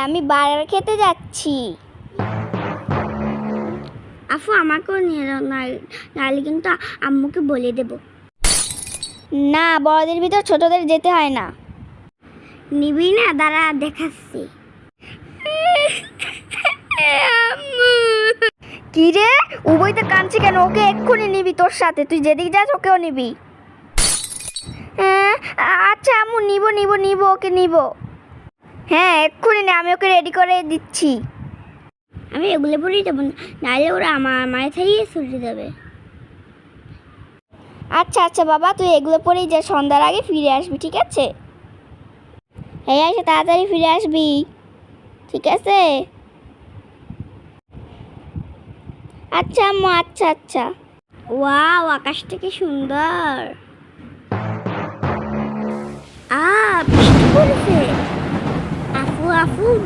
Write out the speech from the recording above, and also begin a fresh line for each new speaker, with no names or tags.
আমি বার্গার খেতে যাচ্ছি।
আফু আমাকেও নিয়ে যাও, নাহলে কিন্তু আম্মুকে বলে দেব।
না, বড়দের ভিতর ছোটদের যেতে হয় না।
নিবি না? দাঁড়া দেখাচ্ছি।
কি রে, উভয়তে কাঁদছে কেন? ওকে এক্ষুনি নিবি তোর সাথে, তুই যেদিক যাস ওকেও নিবি। আচ্ছা আম্মু, নিব নিব নিব, ওকে নিব। হ্যাঁ এক্ষুনি নে, আমি ওকে রেডি করে দিচ্ছি।
আমি এগুলো পরেই যাবো, নাহলে ওরা আমার মাথায় ছুটে যাবে।
আচ্ছা আচ্ছা বাবা, তুই এগুলো পরেই যা, সন্ধ্যার আগে ফিরে আসবি, ঠিক আছে? হ্যাঁ এসে তাড়াতাড়ি ফিরে আসবি, ঠিক আছে? আচ্ছা আম্মু, আচ্ছা আচ্ছা।
ওয়াও, আকাশটা কি সুন্দর। বৃষ্টি পড়েছে। আফু